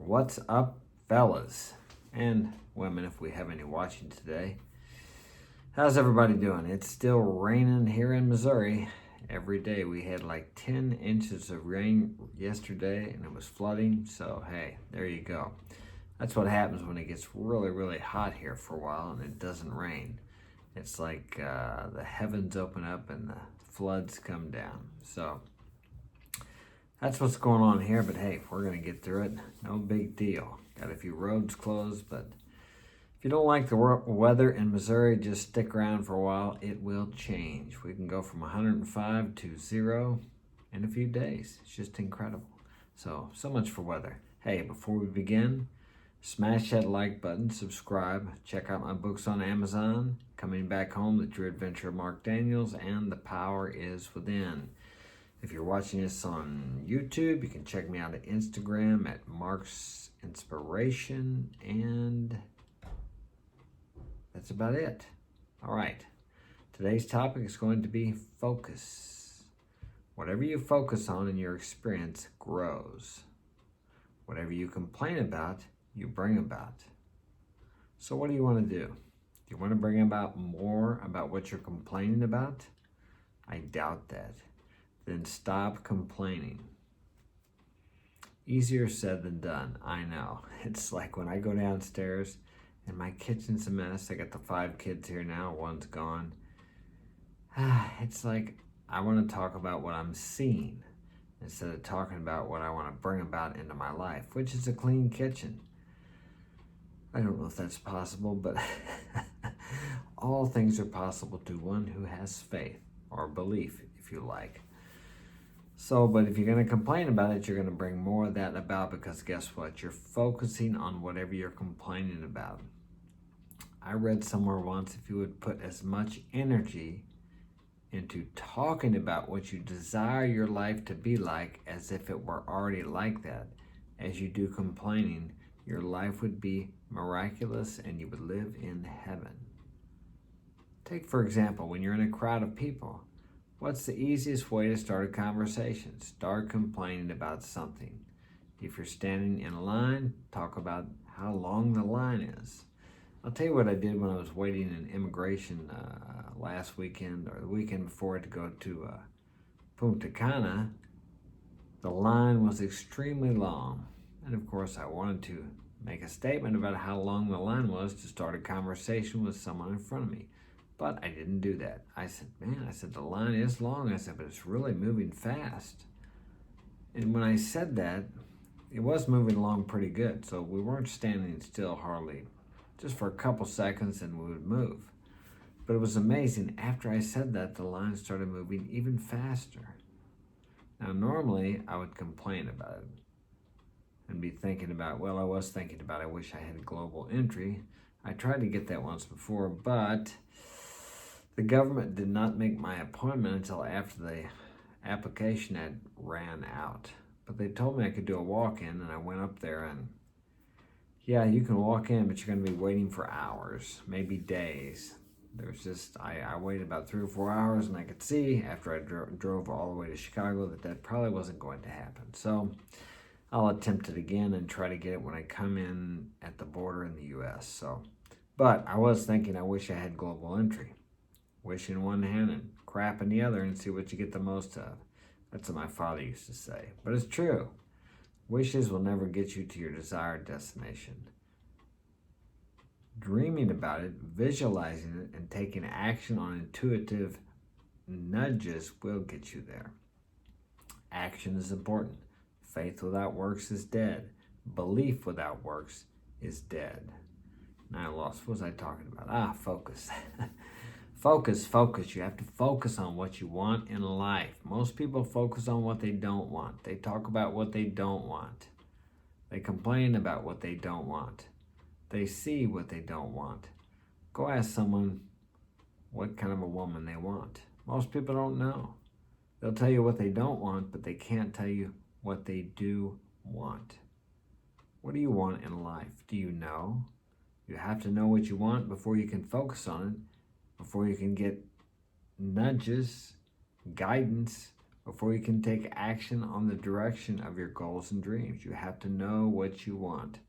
What's up, fellas and women, if we have any watching today? How's everybody doing? It's still raining here in Missouri. Every day we had like 10 inches of rain yesterday and it was flooding. So hey, there you go. That's what happens when it gets really hot here for a while and it doesn't rain. It's like the heavens open up and the floods come down. So that's what's going on here, but hey, we're gonna get through it. No big deal. Got a few roads closed, but if you don't like the weather in Missouri, just stick around for a while. It will change. We can go from 105 to 0 in a few days. It's just incredible. So much for weather. Hey, before we begin, smash that like button, subscribe, check out my books on Amazon, Coming Back Home, The True Adventure of Mark Daniels, and The Power Is Within. If you're watching this on YouTube, you can check me out at Instagram at marksinspiration, and that's about it. All right, today's topic is going to be focus. Whatever you focus on in your experience grows. Whatever you complain about, you bring about. So what do you want to do? Do you want to bring about more about what you're complaining about? I doubt that. Then stop complaining. Easier said than done, I know. It's like when I go downstairs and my kitchen's a mess. I got the 5 kids here now, one's gone. It's like I want to talk about what I'm seeing instead of talking about what I want to bring about into my life, which is a clean kitchen. I don't know if that's possible, but all things are possible to one who has faith or belief, if you like. But if you're going to complain about it, you're going to bring more of that about, because guess what? You're focusing on whatever you're complaining about. I read somewhere once, if you would put as much energy into talking about what you desire your life to be like as if it were already like that, as you do complaining, your life would be miraculous and you would live in heaven. Take, for example, when you're in a crowd of people, what's the easiest way to start a conversation? Start complaining about something. If you're standing in a line, talk about how long the line is. I'll tell you what I did when I was waiting in immigration last weekend or the weekend before to go to Punta Cana. The line was extremely long. And of course, I wanted to make a statement about how long the line was to start a conversation with someone in front of me. But I didn't do that. I said, the line is long. I said, but it's really moving fast. And when I said that, it was moving along pretty good. So we weren't standing still hardly, just for a couple seconds, and we would move. But it was amazing. After I said that, the line started moving even faster. Now, normally I would complain about it and be thinking about, I wish I had global entry. I tried to get that once before, but the government did not make my appointment until after the application had ran out. But they told me I could do a walk-in, and I went up there, and yeah, you can walk in, but you're going to be waiting for hours, maybe days. I waited about 3 or 4 hours, and I could see after I drove all the way to Chicago that probably wasn't going to happen. So I'll attempt it again and try to get it when I come in at the border in the U.S. But I was thinking, I wish I had global entry. Wish in one hand and crap in the other, and see what you get the most of. That's what my father used to say. But it's true. Wishes will never get you to your desired destination. Dreaming about it, visualizing it, and taking action on intuitive nudges will get you there. Action is important. Faith without works is dead. Belief without works is dead. Now I lost. What was I talking about? Focus. Focus. You have to focus on what you want in life. Most people focus on what they don't want. They talk about what they don't want. They complain about what they don't want. They see what they don't want. Go ask someone what kind of a woman they want. Most people don't know. They'll tell you what they don't want, but they can't tell you what they do want. What do you want in life? Do you know? You have to know what you want before you can focus on it, before you can get nudges, guidance, Before you can take action on the direction of your goals and dreams, you have to know what you want.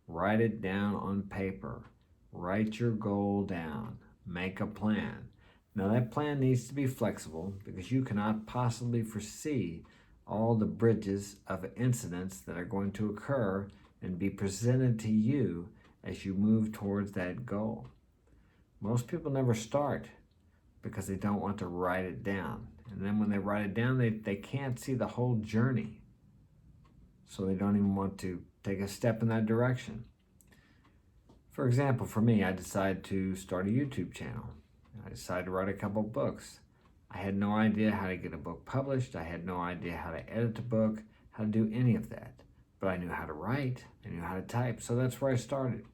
Write it down on paper. Write your goal down. Make a plan. Now that plan needs to be flexible because you cannot possibly foresee all the bridges of incidents that are going to occur and be presented to you as you move towards that goal. Most people never start because they don't want to write it down. And then when they write it down, they can't see the whole journey. So they don't even want to take a step in that direction. For example, for me, I decided to start a YouTube channel. I decided to write a couple books. I had no idea how to get a book published. I had no idea how to edit a book, how to do any of that. But I knew how to write. I knew how to type. So that's where I started.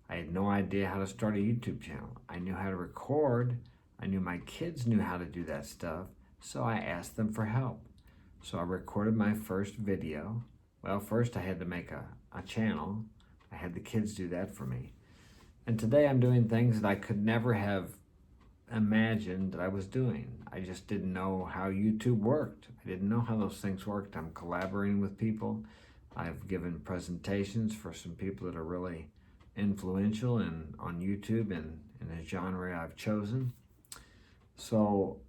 I had no idea how to start a YouTube channel. I knew how to record. I knew my kids knew how to do that stuff. So I asked them for help. So I recorded my first video. Well, first I had to make a channel. I had the kids do that for me. And today I'm doing things that I could never have imagined that I was doing. I just didn't know how YouTube worked. I didn't know how those things worked. I'm collaborating with people. I've given presentations for some people that are really influential on YouTube and in the genre I've chosen. So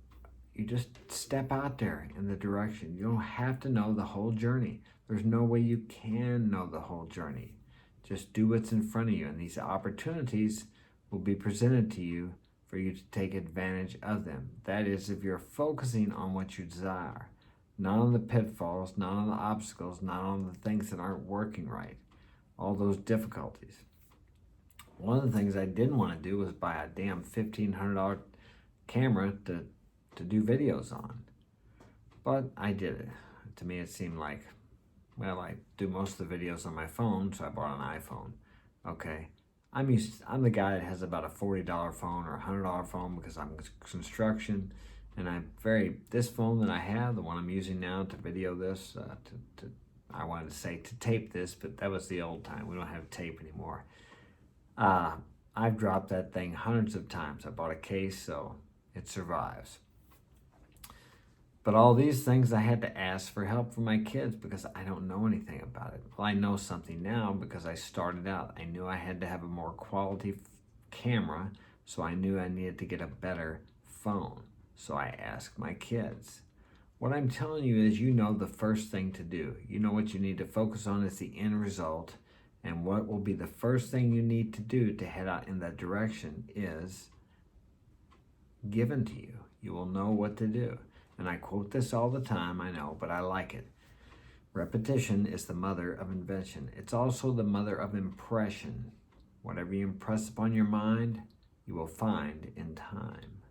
you just step out there in the direction. You don't have to know the whole journey. There's no way you can know the whole journey. Just do what's in front of you, and these opportunities will be presented to you for you to take advantage of them. That is, if you're focusing on what you desire, not on the pitfalls, not on the obstacles, not on the things that aren't working right, all those difficulties. One of the things I didn't want to do was buy a damn $1,500 camera to do videos on. But I did it. To me, it seemed like, well, I do most of the videos on my phone, so I bought an iPhone. Okay. I'm the guy that has about a $40 phone or a $100 phone because I'm construction, and this phone that I have, the one I'm using now to video this, I wanted to say to tape this, but that was the old time. We don't have tape anymore. I've dropped that thing hundreds of times. I bought a case, so it survives. But all these things I had to ask for help from my kids because I don't know anything about it. Well, I know something now because I started out. I knew I had to have a more quality camera, so I knew I needed to get a better phone. So I asked my kids. What I'm telling you is, you know the first thing to do. You know what you need to focus on is the end result, and what will be the first thing you need to do to head out in that direction is given to you. You will know what to do. And I quote this all the time, I know, but I like it. Repetition is the mother of invention. It's also the mother of impression. Whatever you impress upon your mind, you will find in time.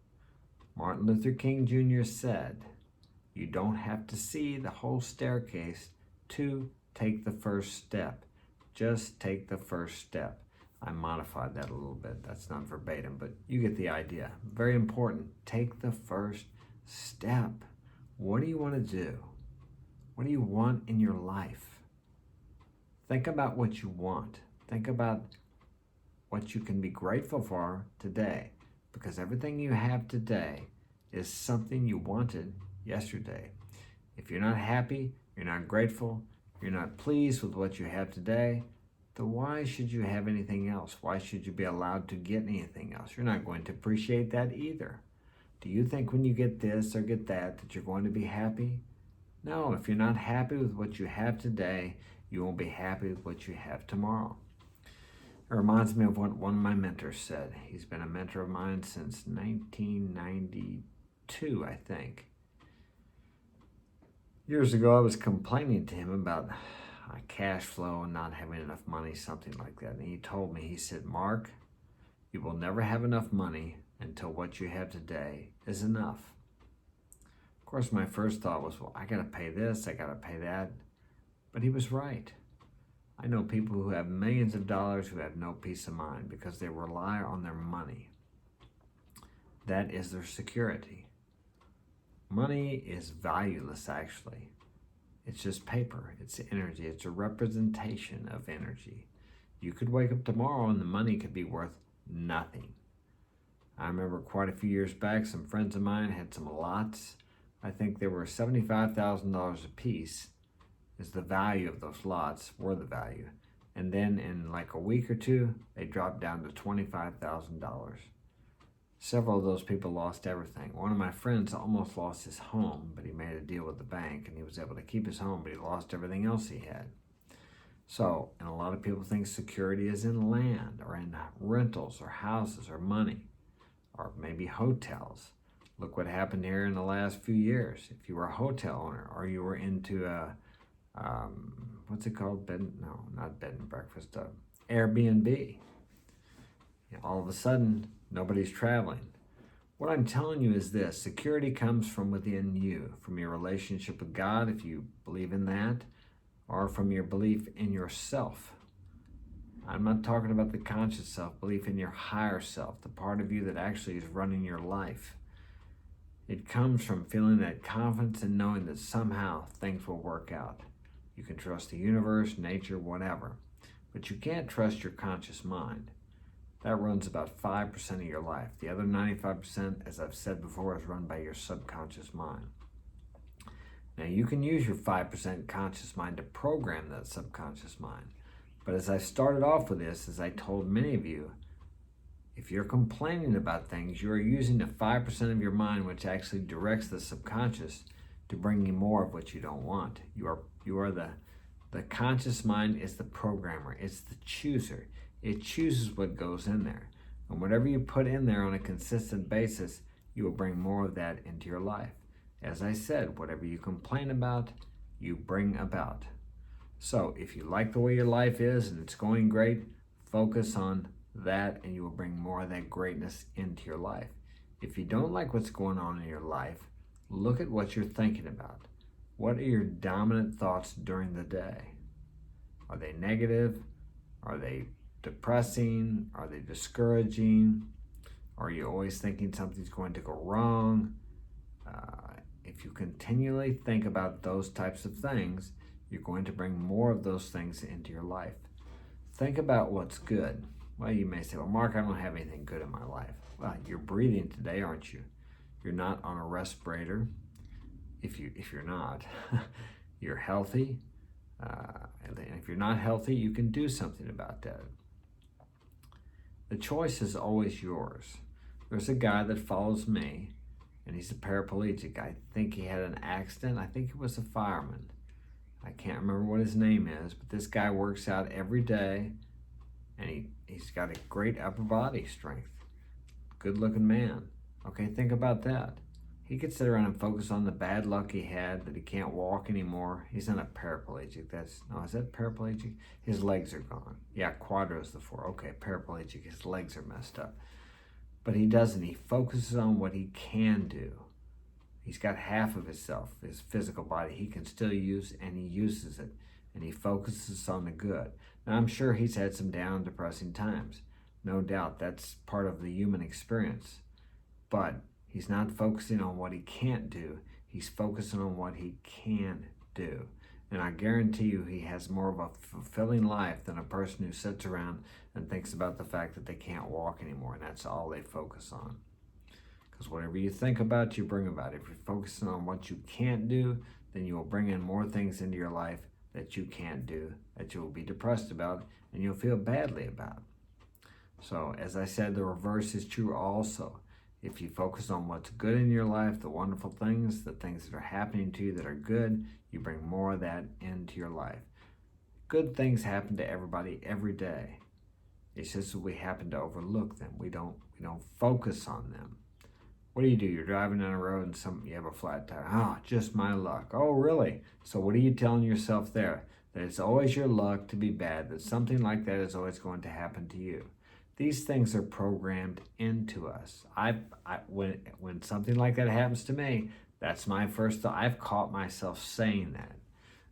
Martin Luther King Jr. said, you don't have to see the whole staircase to take the first step. Just take the first step. I modified that a little bit. That's not verbatim, but you get the idea. Very important. Take the first step. What do you want to do? What do you want in your life? Think about what you want. Think about what you can be grateful for today, because everything you have today is something you wanted yesterday. If you're not happy, you're not grateful, you're not pleased with what you have today, then why should you have anything else? Why should you be allowed to get anything else? You're not going to appreciate that either. Do you think when you get this or get that you're going to be happy? No, if you're not happy with what you have today, you won't be happy with what you have tomorrow. It reminds me of what one of my mentors said. He's been a mentor of mine since 1992, I think. Years ago, I was complaining to him about cash flow and not having enough money, something like that. And he told me, he said, Mark, you will never have enough money until what you have today is enough. Of course, my first thought was, well, I got to pay this, I got to pay that. But he was right. I know people who have millions of dollars who have no peace of mind because they rely on their money. That is their security. Money is valueless, actually. It's just paper. It's energy. It's a representation of energy. You could wake up tomorrow and the money could be worth nothing. I remember quite a few years back, some friends of mine had some lots I think they were $75,000 a piece is the value of those lots, were the value. And then in like a week or two, they dropped down to $25,000. Several of those people lost everything. One of my friends almost lost his home, but he made a deal with the bank and he was able to keep his home, but he lost everything else he had. So, and a lot of people think security is in land or in rentals or houses or money or maybe hotels. Look what happened here in the last few years. If you were a hotel owner or you were into a, what's it called? Not bed and breakfast, Airbnb. All of a sudden, nobody's traveling. What I'm telling you is this: security comes from within you, from your relationship with God, if you believe in that, or from your belief in yourself. I'm not talking about the conscious self, belief in your higher self, the part of you that actually is running your life. It comes from feeling that confidence and knowing that somehow things will work out. You can trust the universe, nature, whatever, but you can't trust your conscious mind. That runs about 5% of your life. The other 95%, as I've said before, is run by your subconscious mind. Now, you can use your 5% conscious mind to program that subconscious mind. But as I started off with this, as I told many of you, if you're complaining about things, you are using the 5% of your mind which actually directs the subconscious to bring you more of what you don't want. You are the conscious mind is the programmer. It's the chooser. It chooses what goes in there. And whatever you put in there on a consistent basis, you will bring more of that into your life. As I said, whatever you complain about, you bring about. So if you like the way your life is and it's going great, focus on that and you will bring more of that greatness into your life. If you don't like what's going on in your life, look at what you're thinking about. What are your dominant thoughts during the day? Are they negative? Are they depressing? Are they discouraging? Are you always thinking something's going to go wrong? If you continually think about those types of things, you're going to bring more of those things into your life. Think about what's good. Well, you may say, well, Mark, I don't have anything good in my life. Well, you're breathing today, aren't you? You're not on a respirator. If you're not, you're healthy. And if you're not healthy, you can do something about that. The choice is always yours. There's a guy that follows me, and he's a paraplegic. I think he had an accident. I think he was a fireman. I can't remember what his name is, but this guy works out every day, and he's got a great upper body strength. Good-looking man. Okay, think about that. He could sit around and focus on the bad luck he had, that he can't walk anymore. He's not a paraplegic. Is that paraplegic? His legs are gone. Yeah, quadro's the 4. Okay, paraplegic. His legs are messed up. But he doesn't. He focuses on what he can do. He's got half of himself, his physical body, he can still use, and he uses it. And he focuses on the good. Now, I'm sure he's had some down, depressing times. No doubt. That's part of the human experience. But he's not focusing on what he can't do. He's focusing on what he can do. And I guarantee you he has more of a fulfilling life than a person who sits around and thinks about the fact that they can't walk anymore, and that's all they focus on. Because whatever you think about, you bring about. If you're focusing on what you can't do, then you will bring in more things into your life that you can't do, that you will be depressed about, and you'll feel badly about. So, as I said, the reverse is true also. If you focus on what's good in your life, the wonderful things, the things that are happening to you that are good, you bring more of that into your life. Good things happen to everybody every day. It's just that we happen to overlook them. We don't focus on them. What do? You're driving down a road and you have a flat tire. Oh, just my luck. Oh, really? So what are you telling yourself there? That it's always your luck to be bad, that something like that is always going to happen to you. These things are programmed into us. When something like that happens to me, that's my first thought. I've caught myself saying that.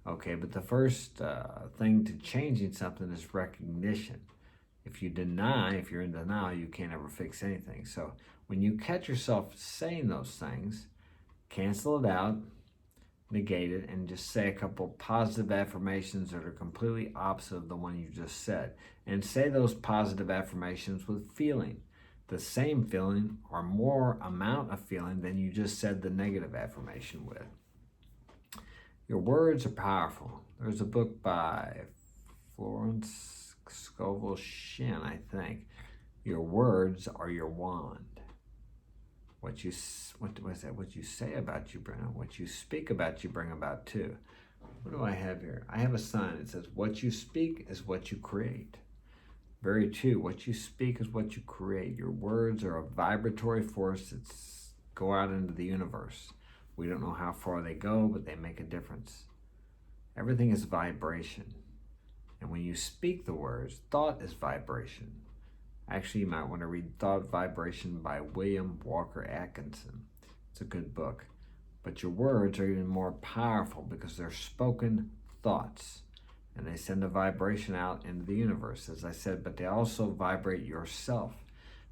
Okay, but the first thing to changing something is recognition. If you're in denial, you can't ever fix anything. So when you catch yourself saying those things, cancel it out, negate it, and just say a couple positive affirmations that are completely opposite of the one you just said. And say those positive affirmations with feeling. the same feeling or more amount of feeling than you just said the negative affirmation with. Your words are powerful. There's a book by Florence Scovel Shin, I think. Your words are your wand. What you say about you bring, what you speak about you bring about too. What do I have here? I have a sign. It says, what you speak is what you create. Very true. What you speak is what you create. Your words are a vibratory force that go out into the universe. We don't know how far they go, but they make a difference. Everything is vibration. And when you speak the words, thought is vibration. Actually, you might want to read Thought Vibration by William Walker Atkinson. It's a good book. But your words are even more powerful because they're spoken thoughts. And they send a vibration out into the universe, as I said, but they also vibrate yourself.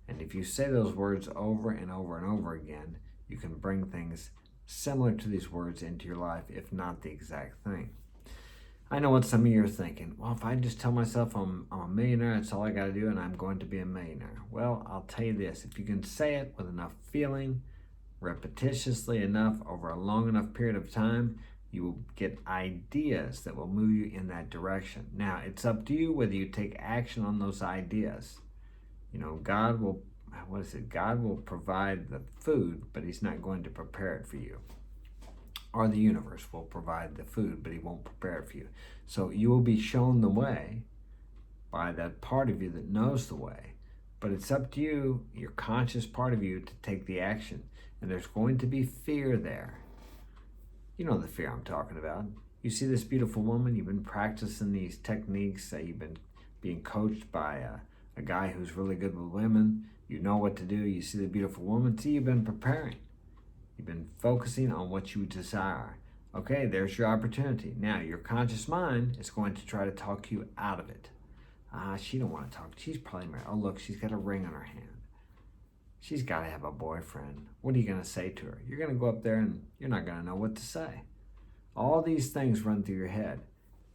And if you say those words over and over and over again, you can bring things similar to these words into your life, if not the exact thing. I know what some of you are thinking. Well, if I just tell myself I'm a millionaire, that's all I got to do, and I'm going to be a millionaire. Well, I'll tell you this. If you can say it with enough feeling, repetitiously enough, over a long enough period of time, you will get ideas that will move you in that direction. Now, it's up to you whether you take action on those ideas. You know, God will provide the food, but he's not going to prepare it for you. Or the universe will provide the food, but he won't prepare it for you. So you will be shown the way by that part of you that knows the way. But it's up to you, your conscious part of you, to take the action. And there's going to be fear there. You know the fear I'm talking about. You see this beautiful woman, you've been practicing these techniques, you've been being coached by a guy who's really good with women. You know what to do. You see the beautiful woman. See, you've been preparing. You've been focusing on what you desire. Okay, there's your opportunity. Now, your conscious mind is going to try to talk you out of it. She don't want to talk. She's probably married. Oh, look, she's got a ring on her hand. She's got to have a boyfriend. What are you going to say to her? You're going to go up there and you're not going to know what to say. All these things run through your head.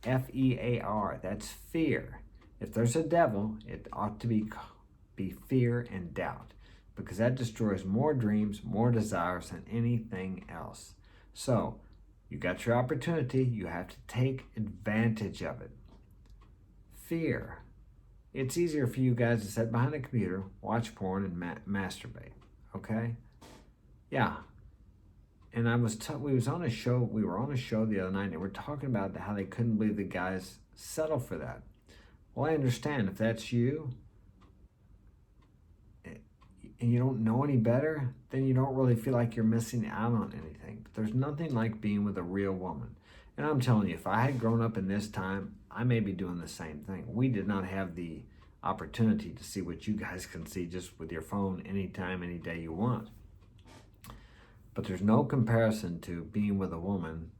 F-E-A-R, that's fear. If there's a devil, it ought to be fear and doubt, because that destroys more dreams, more desires than anything else. So, you got your opportunity. You have to take advantage of it. Fear. It's easier for you guys to sit behind a computer, watch porn, and masturbate. Okay? Yeah. And we were on a show the other night, and they were talking about how they couldn't believe the guys settle for that. Well, I understand if that's you, and you don't know any better, then you don't really feel like you're missing out on anything. But there's nothing like being with a real woman. And I'm telling you, if I had grown up in this time, I may be doing the same thing. We did not have the opportunity to see what you guys can see just with your phone anytime, any day you want. But there's no comparison to being with a woman,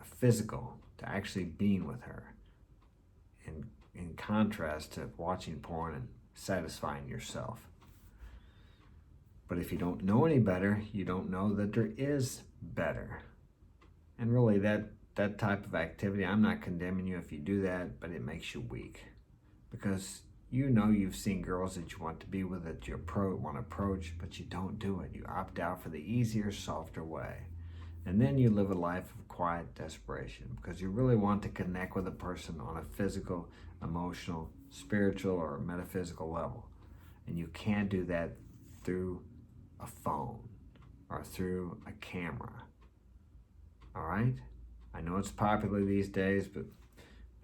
physical, to actually being with her, in contrast to watching porn and satisfying yourself. But if you don't know any better, you don't know that there is better. And really, that type of activity, I'm not condemning you if you do that, but it makes you weak. Because you know you've seen girls that you want to be with, that you want to approach, but you don't do it. You opt out for the easier, softer way. And then you live a life of quiet desperation because you really want to connect with a person on a physical, emotional, spiritual, or metaphysical level. And you can't do that through a phone or through a camera. All right? I know it's popular these days, but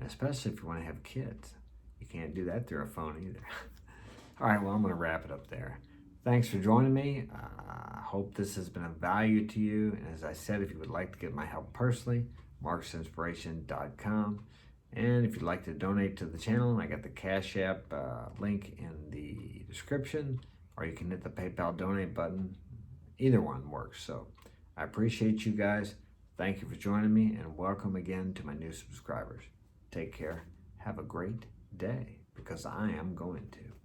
especially if you want to have kids. You can't do that through a phone either. All right, well, I'm going to wrap it up there. Thanks for joining me. I hope this has been of value to you. And as I said, if you would like to get my help personally, marksinspiration.com. And if you'd like to donate to the channel, I got the Cash App link in the description, or you can hit the PayPal donate button. Either one works. So I appreciate you guys. Thank you for joining me, and welcome again to my new subscribers. Take care. Have a great day, because I am going to.